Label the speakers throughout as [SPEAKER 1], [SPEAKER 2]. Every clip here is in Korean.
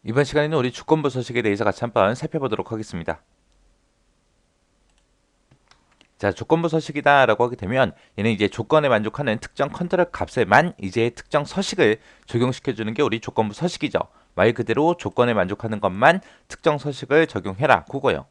[SPEAKER 1] 이번 시간에는 우리 조건부 서식에 대해서 같이 한번 살펴보도록 하겠습니다. 자, 조건부 서식이다 라고 하게 되면 얘는 이제 조건에 만족하는 특정 컨트롤 값에만 이제 특정 서식을 적용시켜 주는 게 우리 조건부 서식이죠. 말 그대로 조건에 만족하는 것만 특정 서식을 적용해라 그거예요.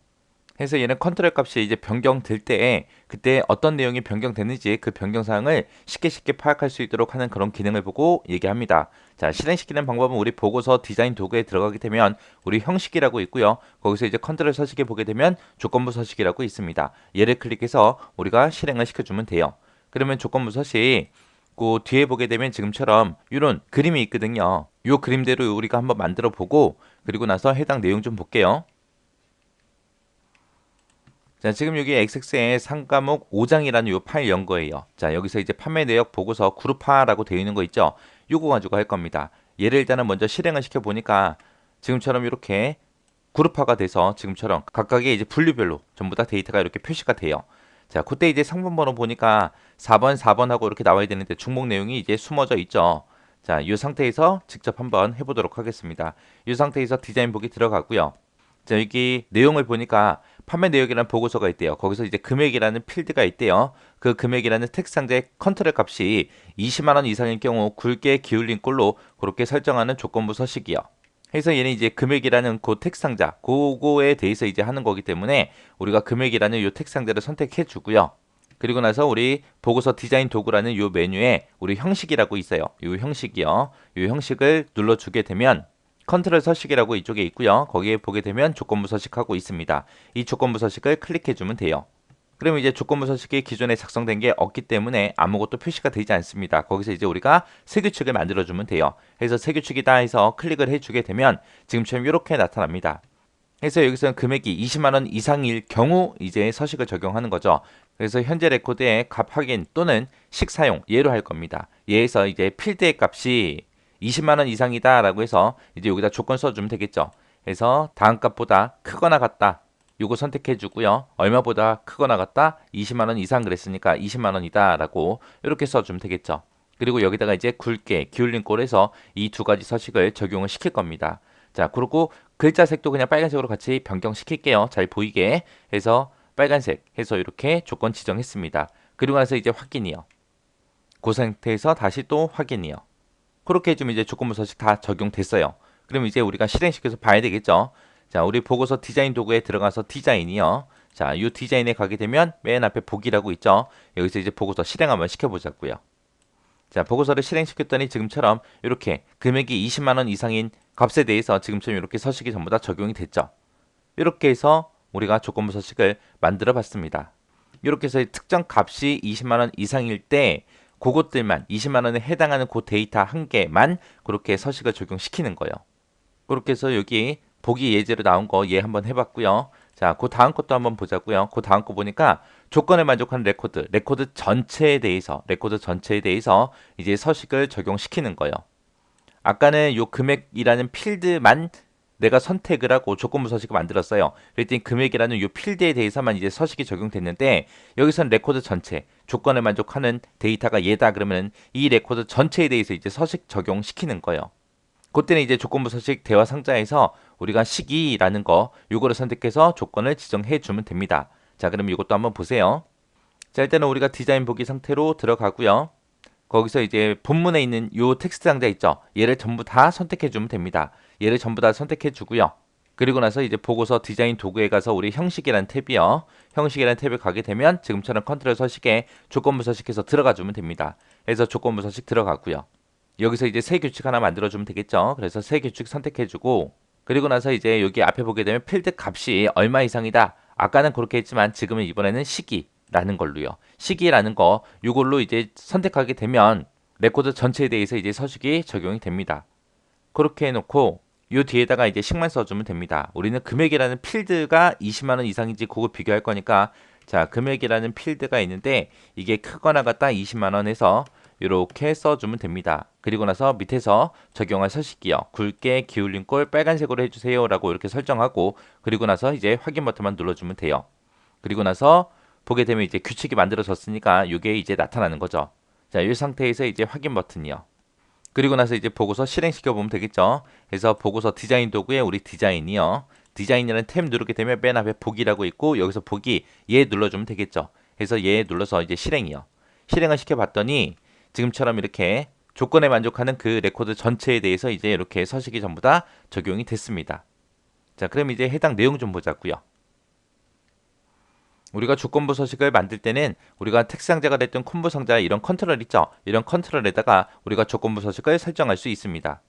[SPEAKER 1] 그래서 얘는 컨트롤 값이 이제 변경될 때 그때 어떤 내용이 변경되는지 그 변경 사항을 쉽게 파악할 수 있도록 하는 그런 기능을 보고 얘기합니다. 자, 실행시키는 방법은 우리 보고서 디자인 도구에 들어가게 되면 우리 형식이라고 있고요. 거기서 이제 컨트롤 서식에 보게 되면 조건부 서식이라고 있습니다. 얘를 클릭해서 우리가 실행을 시켜주면 돼요. 그러면 조건부 서식 그 뒤에 보게 되면 지금처럼 이런 그림이 있거든요. 이 그림대로 우리가 한번 만들어 보고 그리고 나서 해당 내용 좀 볼게요. 자, 지금 여기 XX에 상과목 5장이라는 요 파일 연 거예요. 자, 여기서 이제 판매 내역 보고서 그룹화라고 되어 있는 거 있죠? 요거 가지고 할 겁니다. 얘를 일단은 먼저 실행을 시켜 보니까 지금처럼 이렇게 그룹화가 돼서 지금처럼 각각의 이제 분류별로 전부 다 데이터가 이렇게 표시가 돼요. 자, 그때 이제 상품 번호 보니까 4번, 4번 하고 이렇게 나와야 되는데 중복 내용이 이제 숨어져 있죠. 자, 이 상태에서 직접 한번 해보도록 하겠습니다. 이 상태에서 디자인 보기 들어가고요. 자, 여기 내용을 보니까 판매 내역이라는 보고서가 있대요. 거기서 이제 금액이라는 필드가 있대요. 그 금액이라는 텍스트 상자의 컨트롤 값이 20만 원 이상일 경우 굵게 기울인 꼴로 그렇게 설정하는 조건부 서식이요. 그래서 얘는 이제 금액이라는 그 텍스트 상자, 그거에 대해서 이제 하는 거기 때문에 우리가 금액이라는 이 텍스트 상자를 선택해 주고요. 그리고 나서 우리 보고서 디자인 도구라는 이 메뉴에 우리 형식이라고 있어요. 이 형식이요. 이 형식을 눌러주게 되면 컨트롤 서식이라고 이쪽에 있고요. 거기에 보게 되면 조건부 서식하고 있습니다. 이 조건부 서식을 클릭해 주면 돼요. 그러면 이제 조건부 서식이 기존에 작성된 게 없기 때문에 아무것도 표시가 되지 않습니다. 거기서 이제 우리가 새 규칙을 만들어 주면 돼요. 그래서 새 규칙이다 해서 클릭을 해주게 되면 지금처럼 이렇게 나타납니다. 그래서 여기서는 금액이 20만 원 이상일 경우 이제 서식을 적용하는 거죠. 그래서 현재 레코드의 값 확인 또는 식 사용 예로 할 겁니다. 예에서 이제 필드의 값이 20만 원 이상이다라고 해서 이제 여기다 조건 써주면 되겠죠. 그래서 다음 값보다 크거나 같다. 요거 선택해 주고요. 얼마보다 크거나 같다? 20만 원 이상 그랬으니까 20만 원이다라고 이렇게 써주면 되겠죠. 그리고 여기다가 이제 굵게 기울린 꼴에서 이 두 가지 서식을 적용을 시킬 겁니다. 자, 그리고 글자 색도 그냥 빨간색으로 같이 변경시킬게요. 잘 보이게 해서 빨간색 해서 이렇게 조건 지정했습니다. 그리고 나서 이제 확인이요. 그 상태에서 다시 또 확인이요. 그렇게 해주면 이제 조건부 서식 다 적용됐어요. 그럼 이제 우리가 실행시켜서 봐야 되겠죠. 자, 우리 보고서 디자인 도구에 들어가서 디자인이요. 자, 이 디자인에 가게 되면 맨 앞에 보기라고 있죠. 여기서 이제 보고서 실행 한번 시켜보자고요. 자, 보고서를 실행시켰더니 지금처럼 이렇게 금액이 20만 원 이상인 값에 대해서 지금처럼 이렇게 서식이 전부 다 적용이 됐죠. 이렇게 해서 우리가 조건부 서식을 만들어 봤습니다. 이렇게 해서 특정 값이 20만 원 이상일 때 그것들만 20만 원에 해당하는 그 데이터 한 개만 그렇게 서식을 적용시키는 거예요. 그렇게 해서 여기 보기 예제로 나온 거 예 한번 해봤고요. 자, 그 다음 것도 한번 보자고요. 그 다음 거 보니까 조건에 만족하는 레코드 전체에 대해서 이제 서식을 적용시키는 거예요. 아까는 요 금액이라는 필드만 내가 선택을 하고 조건부 서식을 만들었어요. 그랬더니 금액이라는 요 필드에 대해서만 이제 서식이 적용됐는데 여기서는 레코드 전체, 조건에 만족하는 데이터가 얘다 그러면 이 레코드 전체에 대해서 이제 서식 적용시키는 거예요. 그때는 이제 조건부 서식 대화 상자에서 우리가 시기라는 거 요거를 선택해서 조건을 지정해 주면 됩니다. 자, 그럼 이것도 한번 보세요. 자, 일단은 우리가 디자인 보기 상태로 들어가고요. 거기서 이제 본문에 있는 요 텍스트 상자 있죠. 얘를 전부 다 선택해 주면 됩니다. 얘를 전부 다 선택해 주고요. 그리고 나서 이제 보고서 디자인 도구에 가서 우리 형식이라는 탭이요. 형식이라는 탭에 가게 되면 지금처럼 컨트롤 서식에 조건부 서식해서 들어가 주면 됩니다. 그래서 조건부 서식 들어가고요. 여기서 이제 새 규칙 하나 만들어 주면 되겠죠. 그래서 새 규칙 선택해 주고 그리고 나서 이제 여기 앞에 보게 되면 필드 값이 얼마 이상이다. 아까는 그렇게 했지만 지금은 이번에는 시기라는 걸로요. 시기라는 거 이걸로 이제 선택하게 되면 레코드 전체에 대해서 이제 서식이 적용이 됩니다. 그렇게 해놓고 요 뒤에다가 이제 식만 써주면 됩니다. 우리는 금액이라는 필드가 20만 원 이상인지 그거 비교할 거니까 자, 금액이라는 필드가 있는데 이게 크거나 같다 20만 원에서 이렇게 써주면 됩니다. 그리고 나서 밑에서 적용할 서식이요. 굵게 기울인 꼴 빨간색으로 해주세요 라고 이렇게 설정하고 그리고 나서 이제 확인 버튼만 눌러주면 돼요. 그리고 나서 보게 되면 이제 규칙이 만들어졌으니까 이게 이제 나타나는 거죠. 자, 이 상태에서 이제 확인 버튼이요. 그리고 나서 이제 보고서 실행시켜 보면 되겠죠. 그래서 보고서 디자인 도구에 우리 디자인이요. 디자인이라는 탭 누르게 되면 맨 앞에 보기라고 있고 여기서 보기 얘 눌러주면 되겠죠. 그래서 얘 눌러서 이제 실행이요. 실행을 시켜봤더니 지금처럼 이렇게 조건에 만족하는 그 레코드 전체에 대해서 이제 이렇게 서식이 전부 다 적용이 됐습니다. 자, 그럼 이제 해당 내용 좀 보자고요. 우리가 조건부 서식을 만들 때는 우리가 텍스트 상자가 됐든 콤보 상자 이런 컨트롤 있죠. 이런 컨트롤에다가 우리가 조건부 서식을 설정할 수 있습니다.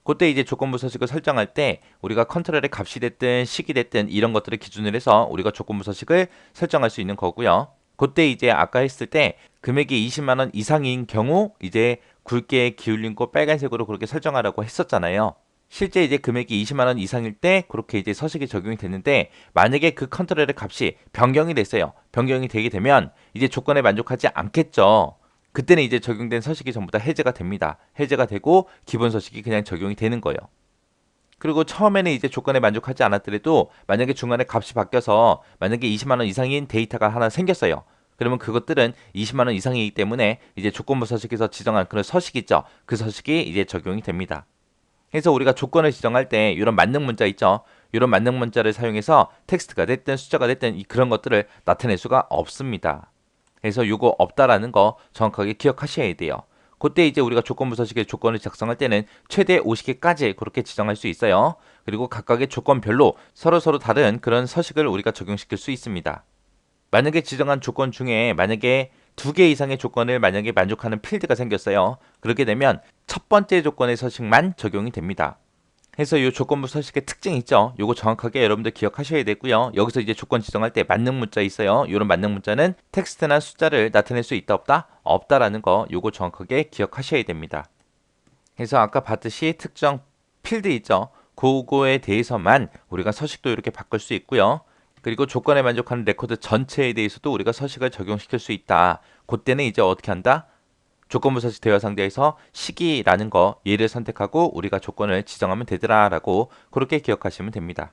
[SPEAKER 1] 그때 이제 조건부 서식을 설정할 때 우리가 컨트롤의 값이 됐든 식이 됐든 이런 것들을 기준으로 해서 우리가 조건부 서식을 설정할 수 있는 거고요. 그때 이제 아까 했을 때 금액이 20만 원 이상인 경우 이제 굵게 기울린 거 빨간색으로 그렇게 설정하라고 했었잖아요. 실제 이제 금액이 20만 원 이상일 때 그렇게 이제 서식이 적용이 됐는데 만약에 그 컨트롤의 값이 변경이 됐어요. 변경이 되게 되면 이제 조건에 만족하지 않겠죠. 그때는 이제 적용된 서식이 전부 다 해제가 됩니다. 해제가 되고 기본 서식이 그냥 적용이 되는 거예요. 그리고 처음에는 이제 조건에 만족하지 않았더라도 만약에 중간에 값이 바뀌어서 만약에 20만 원 이상인 데이터가 하나 생겼어요. 그러면 그것들은 20만 원 이상이기 때문에 이제 조건부 서식에서 지정한 그런 서식 있죠. 그 서식이 이제 적용이 됩니다. 그래서 우리가 조건을 지정할 때 이런 만능 문자 있죠. 이런 만능 문자를 사용해서 텍스트가 됐든 숫자가 됐든 그런 것들을 나타낼 수가 없습니다. 그래서 이거 없다라는 거 정확하게 기억하셔야 돼요. 그때 이제 우리가 조건부 서식의 조건을 작성할 때는 최대 50개까지 그렇게 지정할 수 있어요. 그리고 각각의 조건별로 서로 다른 그런 서식을 우리가 적용시킬 수 있습니다. 만약에 지정한 조건 중에 만약에 2개 이상의 조건을 만약에 만족하는 필드가 생겼어요. 그렇게 되면 첫 번째 조건의 서식만 적용이 됩니다. 그래서 이 조건부 서식의 특징 있죠. 요거 정확하게 여러분들 기억하셔야 되고요. 여기서 이제 조건 지정할 때 만능 문자 있어요. 이런 만능 문자는 텍스트나 숫자를 나타낼 수 있다 없다? 없다라는 거 요거 정확하게 기억하셔야 됩니다. 그래서 아까 봤듯이 특정 필드 있죠. 그거에 대해서만 우리가 서식도 이렇게 바꿀 수 있고요. 그리고 조건에 만족하는 레코드 전체에 대해서도 우리가 서식을 적용시킬 수 있다. 그때는 이제 어떻게 한다? 조건부 서식 대화 상자에서 시기라는 거 얘를 선택하고 우리가 조건을 지정하면 되더라라고 그렇게 기억하시면 됩니다.